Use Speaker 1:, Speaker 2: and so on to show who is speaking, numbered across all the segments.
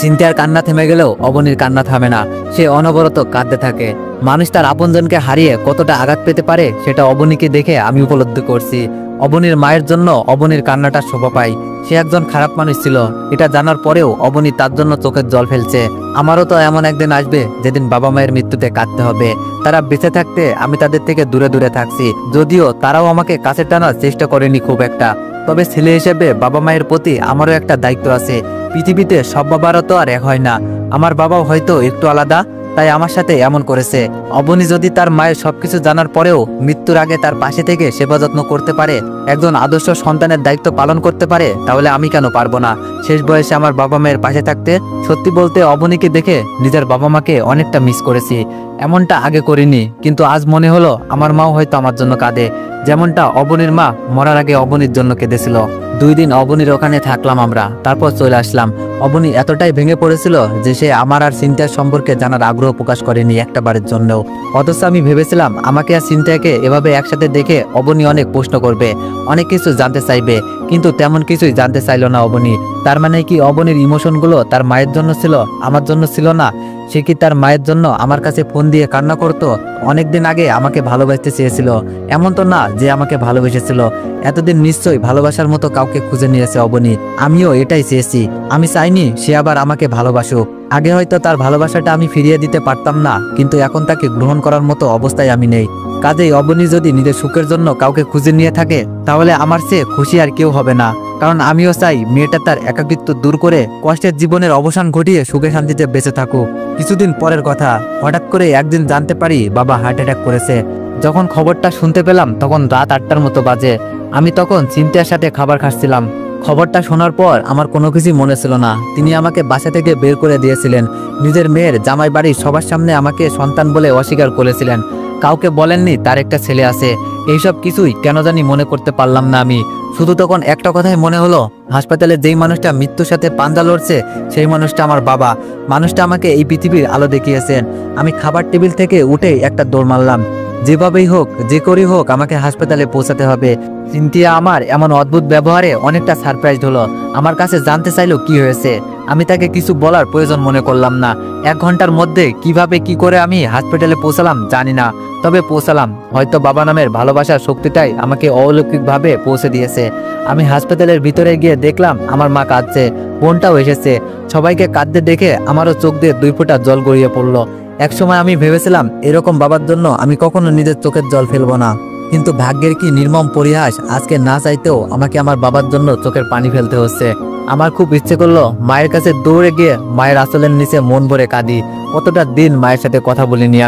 Speaker 1: সিনথিয়ার কান্না থেমে গেলেও অবনীর কান্না থামে না। সে অনবরত কাঁদতে থাকে। মানুষ তার আপনজনকে হারিয়ে কতটা আঘাত পেতে পারে সেটা অবনীকে দেখে আমি উপলব্ধি করছি। অবনীর মায়ের জন্য অবনীর কান্নাটা শোভা পায়। সে একজন খারাপ মানুষ ছিল, এটা জানার পরেও অবনী তার জন্য চোখের জল ফেলছে। আমারও তো এমন একদিন আসবে যেদিন বাবা মায়ের মৃত্যুতে কাঁদতে হবে। তারা বেঁচে থাকতে আমি তাদের থেকে দূরে দূরে থাকছি, যদিও তারাও আমাকে কাছে টানার চেষ্টা করেনি খুব একটা। তবে ছেলে হিসেবে বাবা মায়ের প্রতি আমারও একটা দায়িত্ব আছে। পৃথিবীতে সব বাবারও তো আর এক হয় না। আমার বাবাও হয়তো একটু আলাদা, তাই আমার সাথে এমন করেছে। অবনী যদি তার মায়ের সবকিছু জানার পরেও মৃত্যুর আগে তার পাশে থেকে সেবা যত্ন করতে পারে, একজন আদর্শ সন্তানের দায়িত্ব পালন করতে পারে, তাহলে আমি কেন পারবো না শেষ বয়সে আমার বাবা মায়ের পাশে থাকতে। সত্যি বলতে অবনীকে দেখে নিজের বাবা মাকে অনেকটা মিস করেছি। এমনটা আগে করিনি, কিন্তু আজ মনে হলো আমার মাও হয়তো আমার জন্য কাঁদে, যেমনটা অবনীর মা মরার আগে অবনীর জন্য কেঁদেছিল। 2 দিন অবনীর ওখানে থাকলাম আমরা, তারপর চলে আসলাম। অবনী এতটাই ভেঙে পড়েছিল যে সে আমার আর সিনথিয়ার সম্পর্কে জানার আগ্রহ প্রকাশ করেনি একটা বারের জন্যও। অথচ আমি ভেবেছিলাম আমাকে আর সিনথিয়াকে এভাবে একসাথে দেখে অবনী অনেক প্রশ্ন করবে, অনেক কিছু জানতে চাইবে, কিন্তু তেমন কিছুই জানতে চাইল না অবনী। তার মানে কি অবনীর ইমোশনগুলো তার মায়ের জন্য ছিল, আমার জন্য ছিল না? সে কি তার মায়ের জন্য আমার কাছে ফোন দিয়ে কান্না করতো? অনেকদিন আগে আমাকে ভালোবাসতে চেয়েছিল, এমন তো না যে আমাকে ভালোবেসেছিল। এতদিন নিশ্চয়ই ভালোবাসার মতো কাউকে খুঁজে নিয়েছে অবনী। আমিও এটাই চেয়েছি। আমি চাইনি সে আবার আমাকে ভালোবাসুক। আগে হয়তো তার ভালোবাসাটা আমি ফিরিয়ে দিতে পারতাম না, কিন্তু এখন তাকে গ্রহণ করার মতো অবস্থায় আমি নেই। কাজেই অবনী যদি নিজের সুখের জন্য কাউকে খুঁজে নিয়ে থাকে, তাহলে আমার চেয়ে খুশি আর কেউ হবে না। কারণ আমিও চাই মেয়েটা তার একাকিত্ব দূর করে কষ্টের জীবনের অবসান ঘটিয়ে সুখে শান্তিতে বেঁচে থাকুক। কিছুদিন পরের কথা, হঠাৎ করে একদিন জানতে পারি বাবা হার্ট অ্যাটাক করেছে। যখন খবরটা শুনতে পেলাম তখন রাত 8টার মতো বাজে। আমি তখন সিনথিয়ার সাথে খাবার খাচ্ছিলাম। খবরটা শোনার পর আমার কোনো কিছুই মনে ছিল না। তিনি আমাকে বাসা থেকে বের করে দিয়েছিলেন। নিজের মেয়ের জামাই বাড়ির সবার সামনে আমাকে সন্তান বলে অস্বীকার করেছিলেন। কাউকে বলেননি তার একটা ছেলে আছে। এইসব কিছুই কেন জানি মনে করতে পারলাম না আমি। শুধু তখন একটা কথাই মনে হলো, হাসপাতালে যেই মানুষটা মৃত্যুর সাথে পাঞ্জা লড়ছে সেই মানুষটা আমার বাবা। মানুষটা আমাকে এই পৃথিবীর আলো দেখিয়েছেন। আমি খাবার টেবিল থেকে উঠে একটা দৌড় মারলাম। যেভাবেই হোক, যে করেই হোক আমাকে হাসপাতালে পৌঁছাতে হবে। সিনথিয়া আমার এমন অদ্ভুত ব্যবহারে অনেকটা সারপ্রাইজড হলো। আমার কাছে জানতে চাইলো কি হয়েছে। আমি তাকে কিছু বলার প্রয়োজন মনে করলাম না। 1 ঘন্টার মধ্যে কিভাবে কি করে আমি হাসপাতালে পৌঁছালাম জানি না, তবে পৌঁছালাম। হয়তো বাবা নামের ভালোবাসার শক্তিটাই আমাকে অলৌকিকভাবে পৌঁছে দিয়েছে। আমি হাসপাতালের ভিতরে গিয়ে দেখলাম আমার মা কাঁদছে, বোনটাও এসেছে। সবাইকে কাঁদতে দেখে আমারও চোখ দিয়ে 2 ফোঁটা জল গড়িয়ে পড়লো। একসময় আমি ভেবেছিলাম এরকম বাবার জন্য আমি কখনো নিজের চোখের জল ফেলবো না, কিন্তু ভাগ্যের কি নির্মম পরিহাস, আজকে না চাইতেও আমাকে আমার বাবার জন্য চোখের পানি ফেলতে হচ্ছে। আমার খুব ইচ্ছে করলো মায়ের কাছে দৌড়ে গিয়ে মায়ের আঁচলের নিচে মন ভরে কাঁদি। কতটা দিন মায়ের সাথে কথা বলিনি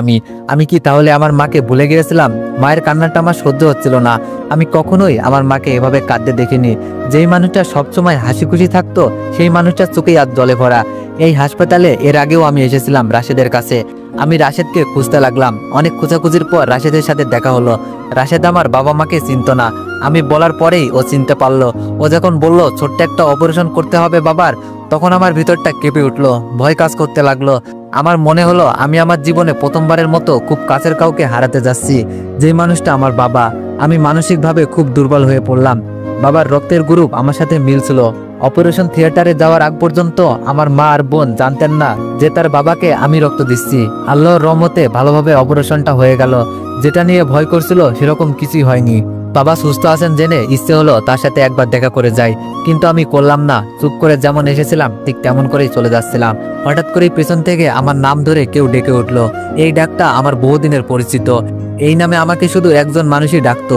Speaker 1: আমি কি তাহলে আমার মাকে ভুলে গিয়েছিলাম? মায়ের কান্নাটা আমার সহ্য হচ্ছিল না। আমি কখনোই আমার মাকে এভাবে কাঁদতে দেখিনি। যেই মানুষটা সবসময় হাসি খুশি থাকতো সেই মানুষটার চোখেই আজ জলে ভরা। এই হাসপাতালে এর আগেও আমি এসেছিলাম রাশেদের কাছে। আমি রাশেদকে খুঁজতে লাগলাম। অনেক খোঁজাখুঁজির পর রাশেদের সাথে দেখা হলো। রাশেদ আমার বাবা মাকে চিনত না। আমি বলার পরেই ও চিনতে পারলো। ও যখন বলল ছোট্ট একটা অপারেশন করতে হবে বাবার, তখন আমার ভিতরটা কেঁপে উঠলো, ভয় কাজ করতে লাগলো। আমার মনে হলো আমি আমার জীবনে প্রথমবারের মতো খুব কাছের কাউকে হারাতে যাচ্ছি, যে মানুষটা আমার বাবা। আমি মানসিকভাবে খুব দুর্বল হয়ে পড়লাম। বাবার রক্তের গ্রুপ আমার সাথে মিলছিল। অপারেশন থিয়েটারে যাওয়ার আগ পর্যন্ত আমার মা আর বোন জানতেন না যে তার বাবাকে আমি রক্ত দিচ্ছি। আল্লাহর রহমতে ভালোভাবে অপারেশনটা হয়ে গেল। যেটা নিয়ে ভয় করছিল সেরকম কিছুই হয়নি। বাবা সুস্থ আছেন জেনে ইচ্ছে হলো তার সাথে একবার দেখা করে যাই, কিন্তু আমি করলাম না। চুপ করে যেমন এসেছিলাম ঠিক তেমন করেই চলে যাচ্ছিলাম। হঠাৎ করেই পেছন থেকে আমার নাম ধরে কেউ ডেকে উঠলো। এই ডাকটা আমার বহুদিনের পরিচিত। এই নামে আমাকে শুধু একজন মানুষই ডাকতো,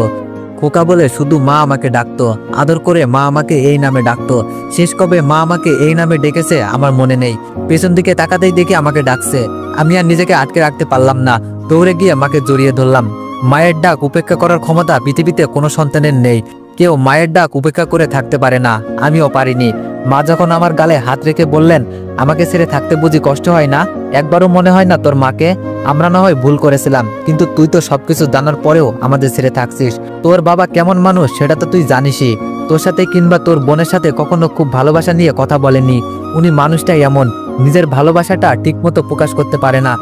Speaker 1: খোকা বলে শুধু মা আমাকে ডাকতো। আদর করে মা আমাকে এই নামে ডাকতো। শেষ কবে মা আমাকে এই নামে ডেকেছে আমার মনে নেই। পেছন দিকে তাকাতেই দেখি আমাকে ডাকছে। আমি আর নিজেকে আটকে রাখতে পারলাম না, দৌড়ে গিয়ে মাকে জড়িয়ে ধরলাম। মায়ের ডাক উপেক্ষা করার ক্ষমতা পৃথিবীতে কোনো সন্তানের নেই। কেউ মায়ের ডাক উপেক্ষা করে থাকতে পারে না, আমিও পারিনি। মা যখন আমার গালে হাত রেখে বললেন, আমাকে ছেড়ে থাকতে বুঝি কষ্ট হয় না? একবারও মনে হয় না তোর মাকে? আমরা না হয় ভুল করেছিলাম, কিন্তু তুই তো সবকিছু জানার পরেও আমাদের ছেড়ে থাকছিস। তোর বাবা কেমন মানুষ সেটা তো তুই জানিসই। তোর সাথে কিংবা তোর বোনের সাথে কখনো খুব ভালোবাসা নিয়ে কথা বলেনি। উনি মানুষটাই এমন, নিজের ভালোবাসাটা ঠিকমতো প্রকাশ করতে পারে না।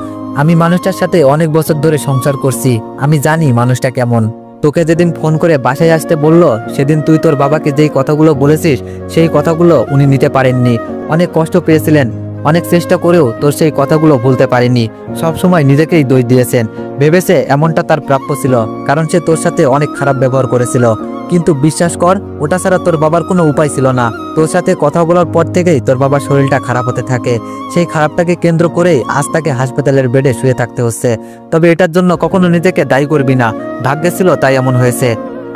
Speaker 1: আমি মানুষটার সাথে অনেক বছর ধরে সংসার করছি, আমি জানি মানুষটা কেমন। তোকে যেদিন ফোন করে বাসায় আসতে বললো, সেদিন তুই তোর বাবাকে যেই কথাগুলো বলেছিস সেই কথাগুলো উনি নিতে পারেননি। অনেক কষ্ট পেয়েছিলেন। অনেক চেষ্টা করেও তোর সেই কথাগুলো ভুলতে পারিনি। সবসময় নিজেকেই দোষ দিয়েছেন, ভেবেছে এমনটা তার প্রাপ্য ছিল, কারণ সে তোর সাথে অনেক খারাপ ব্যবহার করেছিল। কিন্তু বিশ্বাস কর, ওটা ছাড়া তোর বাবার কোনো উপায় ছিল না। তোর সাথে কথা বলার পর থেকেই তোর বাবার শরীরটা খারাপ হতে থাকে। সেই খারাপটাকে কেন্দ্র করেই আজ তাকে হাসপাতালের বেডে শুয়ে থাকতে হচ্ছে। তবে এটার জন্য কখনো নিজেকে দায়ী করবি না, ভাগ্যে ছিল তাই এমন হয়েছে।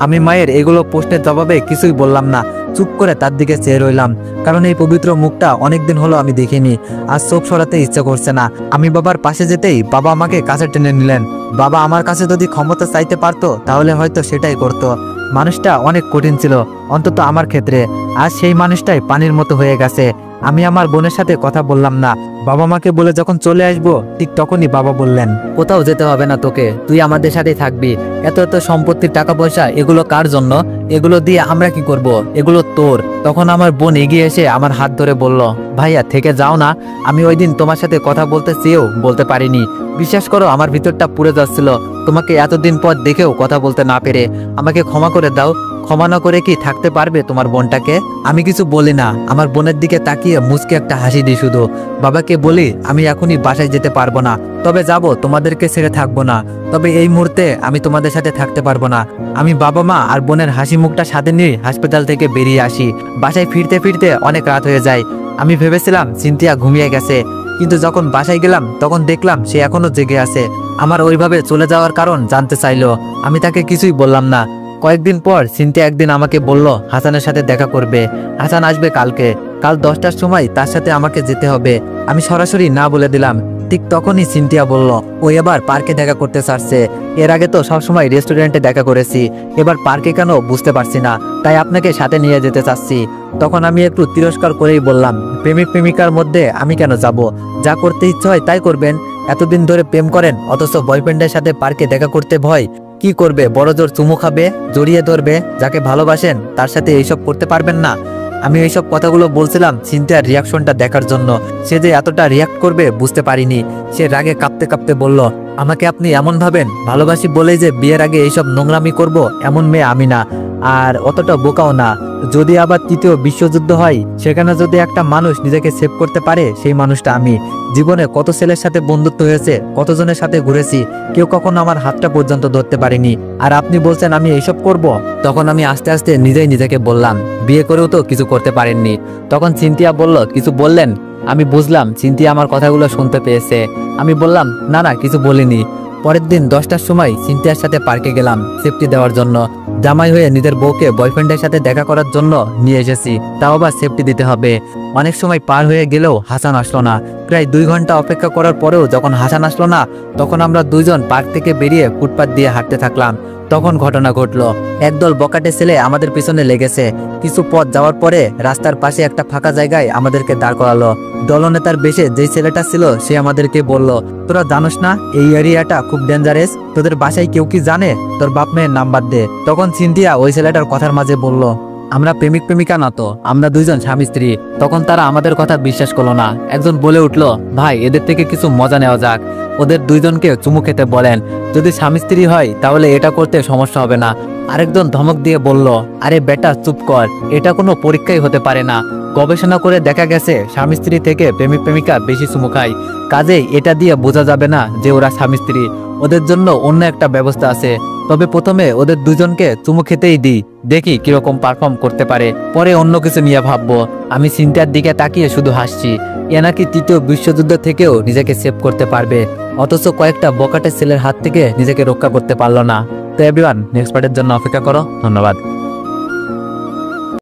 Speaker 1: আমি মায়ের এগুলো প্রশ্নের জবাবে কিছুই বললাম না, চুপ করে তার দিকে চেয়ে রইলাম, কারণ এই পবিত্র মুখটা অনেকদিন হলো আমি দেখিনি। আজ চোখ সরাতে ইচ্ছে করছে না। আমি বাবার পাশে যেতেই বাবা আমাকে কাছে টেনে নিলেন। বাবা আমার কাছে যদি ক্ষমতা চাইতে পারতো তাহলে হয়তো সেটাই করতো। মানুষটা অনেক কঠিন ছিল, অন্তত আমার ক্ষেত্রে। আজ সেই মানুষটাই পানির মতো হয়ে গেছে। আমি আমার বোনের সাথে কথা বললাম না। বাবা মাকে বলে যখন চলে আসবো ঠিক তখনই বাবা বললেন, কোথাও যেতে হবে না তোকে, তুই আমাদের সাথেই থাকবি। এত এত সম্পত্তির টাকা পয়সা এগুলো কার জন্য? এগুলো দিয়ে আমরা কি করব? এগুলো তোর। তখন আমার বোন এগিয়ে এসে আমার হাত ধরে বলল, ভাইয়া থেকে যাও না, আমি ওই দিন তোমার সাথে কথা বলতে চেয়েও বলতে পারিনি। বিশ্বাস করো, আমার ভিতরটা পুড়ে যাচ্ছিল তোমাকে এতদিন পর দেখেও কথা বলতে না পেরে। আমাকে ক্ষমা করে দাও। ক্ষমা না করে কি থাকতে পারবে তোমার বোনটাকে? আমি কিছু বলি না, আমার বোনের দিকে তাকিয়ে মুচকে একটা হাসি দিই শুধু। বাবাকে বলি আমি এখনই বাসায় যেতে পারবো না, তবে যাব, তোমাদেরকে ছেড়ে থাকবো না। তবে এই মুহূর্তে আমি তোমাদের সাথে থাকতে পারবো না। আমি বাবা মা আর বোনের হাসি মুখটা সাথে নিয়ে হাসপাতাল থেকে বেরিয়ে আসি। বাসায় ফিরতে ফিরতে অনেক রাত হয়ে যায়। আমি ভেবেছিলাম সিনথিয়া ঘুমিয়ে গেছে, কিন্তু যখন বাসায় গেলাম তখন দেখলাম সে এখনো জেগে আছে। আমার ওইভাবে চলে যাওয়ার কারণ জানতে চাইলো, আমি তাকে কিছুই বললাম না। কয়েকদিন পর সিনথিয়া একদিন আমাকে বলল হাসানের সাথে দেখা করবে। হাসান আসবে কালকে, কাল 10টার সময় তার সাথে আমাকে যেতে হবে। আমি সরাসরি না বলে দিলাম। ঠিক তখনই সিনথিয়া বলল, ও এবার পার্কে দেখা করতে চাচ্ছে। এর আগে তো সবসময় রেস্টুরেন্টে দেখা করেছি, এবার পার্কে কেন বুঝতে পারছি না, তাই আপনাকে সাথে নিয়ে যেতে চাচ্ছি। তখন আমি একটু তিরস্কার করেই বললাম, প্রেমিক প্রেমিকার মধ্যে আমি কেন যাব? যা করতে ইচ্ছে হয় তাই করবেন। এতদিন ধরে প্রেম করেন, অথচ বয়ফ্রেন্ডের সাথে পার্কে দেখা করতে ভয়। কি করবে? বড় জোর চুমু খাবে, জড়িয়ে ধরবে। যাকে ভালোবাসেন তার সাথে এইসব করতে পারবেন না? আমি এইসব কথাগুলো বলছিলাম সিনথিয়ার রিয়াকশনটা দেখার জন্য। সে যে এতটা রিয়াক্ট করবে বুঝতে পারিনি। সে রাগে কাঁপতে কাঁপতে বলল, আমাকে আপনি এমন ভাবেন? ভালোবাসি বলেই যে বিয়ের আগে এইসব নোংরামি করব এমন মেয়ে আমি না, আর অতটা বোকাও না। যদি আবার তৃতীয় বিশ্বযুদ্ধ হয়, সেখানে যদি একটা মানুষ নিজেকে সেভ করতে পারে, সেই মানুষটা আমি। জীবনে কত ছেলের সাথে বন্ধুত্ব হয়েছে, কতজনের সাথে ঘুরেছি, কেউ কখনো আমার হাতটা পর্যন্ত ধরতে পারেনি। আর আপনি বলছেন আমি এইসব করব? তখন আমি আস্তে আস্তে নিজেই নিজেকে বললাম, বিয়ে করেও তো কিছু করতে পারেননি। তখন সিনথিয়া বলল, কিছু বললেন? আমি বুঝলাম সিনথিয়া আমার কথাগুলো শুনতে পেয়েছে। আমি বললাম, না না, কিছু বলিনি। পরের দিন 10টার সময় সিনথিয়ার সাথে পার্কে গেলাম সেফটি দেওয়ার জন্য। জামাই হয়ে নিজের বউকে বয়ফ্রেন্ডের সাথে দেখা করার জন্য নিয়ে এসেছি, তাও আবার সেফটি দিতে হবে। অনেক সময় পার হয়ে গেলেও হাসান আসলো না। প্রায় 2 ঘন্টা অপেক্ষা করার পরেও যখন হাসান আসলো না, তখন আমরা দুইজন পার্ক থেকে বেরিয়ে ফুটপাত দিয়ে হাঁটতে থাকলাম। তখন ঘটনা ঘটলো, একদল বকাটে ছেলে আমাদের পিছনে লেগেছে। কিছু পথ যাওয়ার পরে রাস্তার পাশে একটা ফাঁকা জায়গায় আমাদেরকে দাঁড় করালো। দলনেতার বেশে যেই ছেলেটা ছিল সে আমাদেরকে বলল, তোরা জানোস না এই এরিয়াটা খুব ডেঞ্জারাস? তোদের বাসায় কেউ কি জানে? তোর বাপ মেয়ের নাম্বার দে। তখন সিনথিয়া ওই ছেলেটার কথার মাঝে বলল, আমরা প্রেমিক প্রেমিকা না তো, আমরা দুইজন স্বামী স্ত্রী। তখন তারা আমাদের কথা বিশ্বাস করলো না। একজন বলে উঠলো, ভাই এদের থেকে কিছু মজা নেওয়া যাক, ওদের দুইজনকে চুমু খেতে বলেন। যদি স্বামী স্ত্রী হয় তাহলে এটা করতে সমস্যা হবে না। আরেকজন ধমক দিয়ে বলল, আরে বেটা চুপ কর, এটা কোনো পরীক্ষাই হতে পারে না। গবেষণা করে দেখা গেছে স্বামী স্ত্রী থেকে প্রেমিক প্রেমিকা বেশি চুমু খায়। কাজেই এটা দিয়ে বোঝা যাবে না যে ওরা স্বামী স্ত্রী। ওদের জন্য অন্য একটা ব্যবস্থা আছে। তবে প্রথমে ওদের দুজনকে চুমু খেতেই দিই, দেখি কিরকম পারফর্ম করতে পারে, পরে অন্য কিছু নিয়ে ভাববো। আমি সিনথিয়ার দিকে তাকিয়ে শুধু হাসছি। এ নাকি তৃতীয় বিশ্বযুদ্ধ থেকেও নিজেকে সেভ করতে পারবে, অথচ কয়েকটা বকাটে ছেলের হাত থেকে নিজেকে রক্ষা করতে পারলো না। তো এভরিওয়ান, নেক্সট পার্টের জন্য অপেক্ষা করো। ধন্যবাদ।